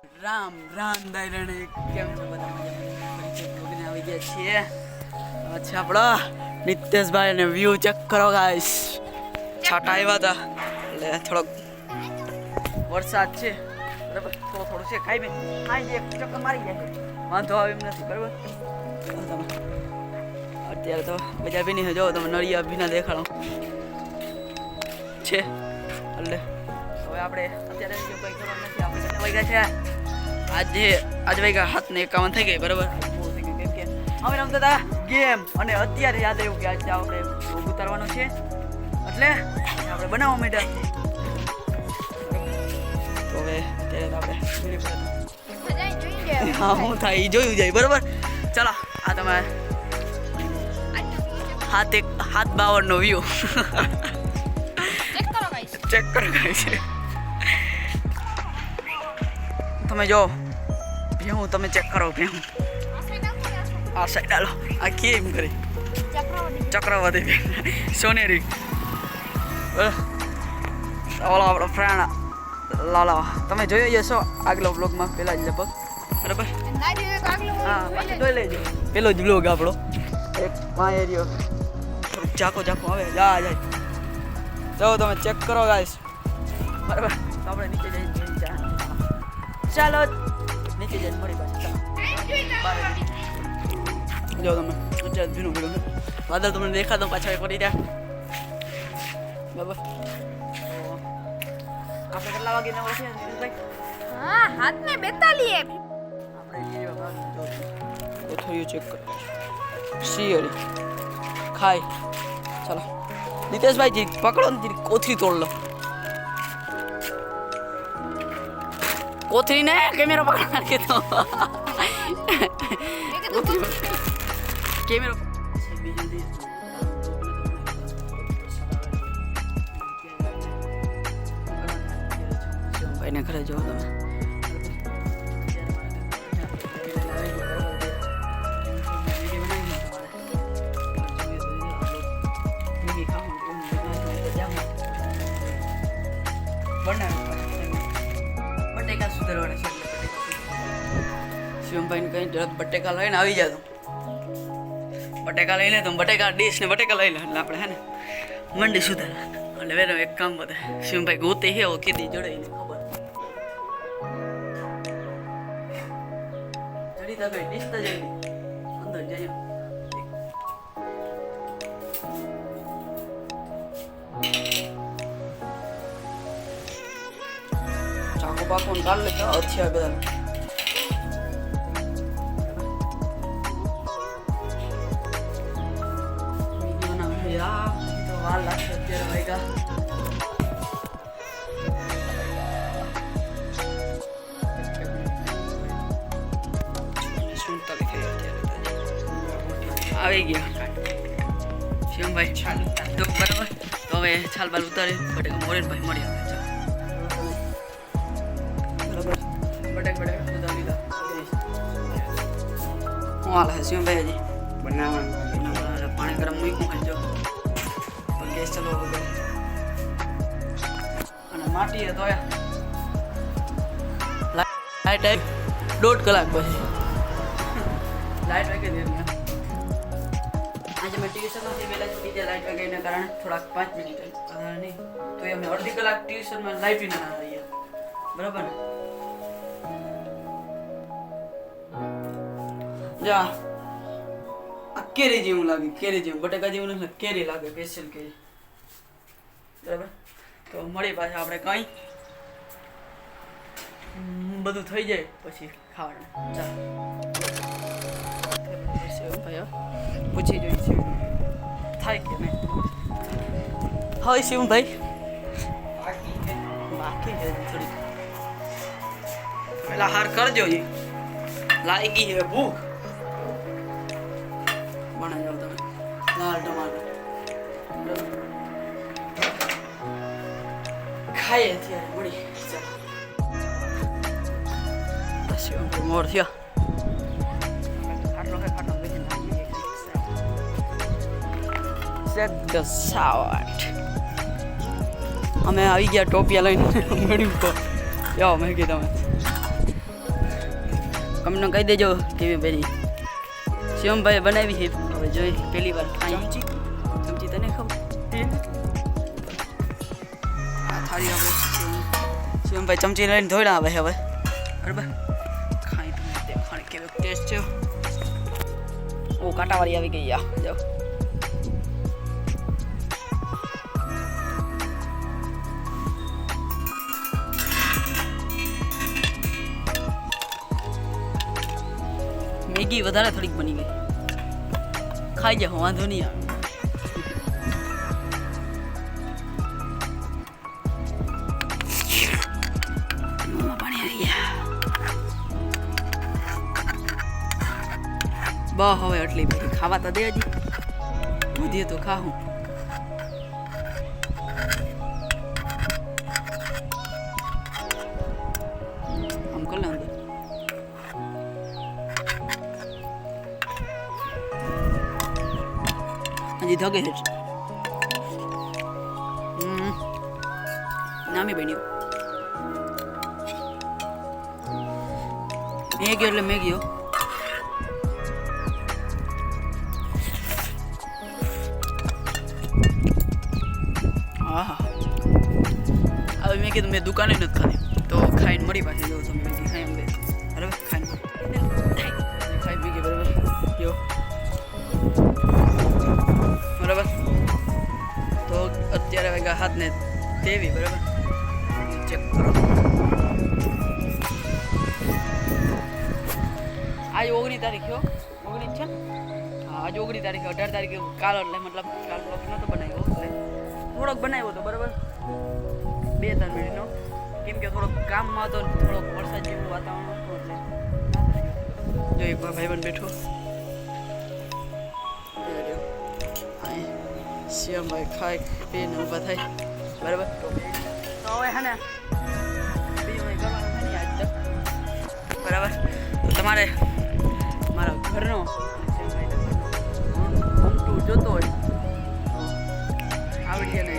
રામ રામ દાયરણે કેમ છો બધા મજામાં પરિચય બ્લોગને આવી ગયા છીએ અચ્છા આપણો નિતેશભાઈ અને વ્યૂ ચેક કરો ગાઈસ છાટા આવ્યા હતા એટલે થોડોક વરસાદ છે બરાબર થોડું છે ખાઈ બે ખાઈ દે ચક્કર મારી જાય વાંધો આવે એમ નથી બરાબર તમે અત્યારે તો બજાર બી નહીં જો તમે નળિયા ભીના દેખાડો છે એટલે હવે આપણે અત્યારે જો કંઈ કરવાનું નથી આપણે કેટલા વાગ્યા છે આજે વાગ્યા 7:51 થઈ ગઈ બરાબર કેમ કે અમે રમતા હતા ગેમ અને અત્યારે યાદ આવ્યું કે આજે આપણે બ્લોગ ઉતારવાનો છે એટલે આપણે બનાવવા માંડ્યા તો હવે અત્યારે આપણે હા હું થાય એ જોયું જાય બરાબર ચાલો આ તમે 7:52 વ્યૂ ચેક કરો ગાઈસ તમે જો ભેહું તમે ચેક કરો ભેહું આ સાઈડ આલો આ કેમ કરે ચક્રવર્તી સોનેરી ઓલો આપણો ફ્રેન્ડ લાલા તમે જોઈ જશો આગલો બ્લોગમાં પહેલા જ લગભગ બરાબર હા પાછું જોઈ લેજો પેલો જ બ્લોગ આપણો એક માં એરિયો ચાકો આવે જાય જાઓ તમે ચેક કરો ગાઈસ બરાબર તો આપણે નીચે જઈએ ચાલો નીચે જઈને મળી પાછી જો તમે અત્યારે ભીનું વાદળ તમને દેખાતો પાછળ કરી રહ્યા બરાબર આપણે કેટલા વાગે નવા છે હા 7:42 આપણે કોથળીઓ ચેક કરો શિયરી ખાય ચાલો નિતેશભાઈ જી પકડો ને જી કોથળી તોડ લો કોથળી ને કેમેરો પકડવા કે તો કેમેરો ભાઈને ઘરે જો તમે બટેકા સુધારવાના છે શિવમભાઈને કઈ બટેકા લઈને આવી જાતો બટેકા લઈ લે તો બટેકા ડીશ ને બટેકા લઈ લે એટલે આપણે હે ને મંડી સુધારા એટલે વેરો એક કામ બધે શિવમભાઈ ગોતે હે ઓ કીધી જોડાઈને ખબર જડી તા ભાઈ ડીશ તો જઈ અંદર જઈએ ચાકો પાકો ને કાઢ લે અચ્છા બધા તો વાર લાગશે અત્યારે વાગ્યા આવી ગયા શિવમભાઈ છાલ તો બરાબર તો હવે છાલ બાલ ઉતારી બટેકા મોરેનભાઈ મળી આવે બરાબર બટેકા ઉતારી લીધા હું હાલ હે શિવમભાઈ હજી બનાવવાનું પાણી ગરમ મૂક્યું જો ગેસ ચાલુ વગર અને માટી તો લાઈટ આવી 1.5 કલાક પછી લાઈટ વાગી દે આજે મેં ટ્યુશનમાંથી વહેલા છૂટી જાય લાઈટ વાગીને કારણે થોડાક 5 મિનિટ નહીં તો અમે અડધી કલાક ટ્યુશનમાં લાઈટ ના રહીએ બરાબર ને જા આ કેરી જેવું લાગે કેરી જેવું બટેકા જેવું નથી કેરી લાગે સ્પેશિયલ કેરી બરાબર તો મળી પાછા આપણે કંઈ બધું થઈ જાય પછી ખાવાનું ચાલો ભાઈ પૂછી જોઈ થાય કે નહીં હા શિવભાઈ બાકી છે થોડી પેલા હાર કરજો જી લાગી છે ભૂખ બના જાવ તમે લાલ ટમાટર ખાઈએ અત્યારે મળી ચાલો મોર થયા સાવટ અમે આવી ગયા ટોપિયા લઈને મળ્યું તો જાઓ મેં કીધું તમે તમને કહી દેજો કેવી બની. શિવમભાઈ બનાવી છે હવે જોઈ પહેલી વાર ખાઈ. ચમચી તને ખબર આ થાળી હવે શિવમભાઈ ચમચી લઈને ધોઈ આવે હવે બરાબર. ખાઈ તમે દેખાણ કેવો ટેસ્ટ છે. ઓ કાંટાવાળી આવી ગઈ યા જાઓ. મેગી વધારે થોડીક બની ગઈ. ખાઈ જાઓ વાંધો નહીં આવે. પાણી આવી ગયા. બસ હવે એટલી બધી ખાવા તો દે હજી વધીએ તો ખાવું. આમ કર લે અંદર. હજી ધગે છે નામી બન્યું. મેગી એટલે મેગીઓ. હા હવે મેં કીધું મેં દુકાને નથી ખાધી તો ખાઈને મળી પાછી જવું તમે મેગી ખાઈ એમ બે બરાબર. ખાઈને ખાઈ પી ગઈ બરાબર જો બરાબર. તો અત્યારે વાગ્યા હાથને તેવી બરાબર. ચેક કરો આજ 19 તારીખ 19 છે ને. હા આજ 19 તારીખે 18 તારીખે કાલ એટલે મતલબ કાલ બ્લોગ નહોતો બનાવ્યો એટલે થોડોક બનાવ્યો હતો બરાબર 2-3 મિનિટનો. કેમ કે થોડોક કામમાં હતો થોડોક વરસાદ જેવું વાતાવરણ હતું એટલે જો એક ભાઈબંધ બેઠો શ્યામભાઈ ખાઈ પીને ઊભા થાય બરાબર. તો હવે હે ને બીજું કંઈ કરવાનું છે નહીં આજ તો બરાબર. તો તમારે મારા ઘરનો જોતો હોય આવડી જાય ને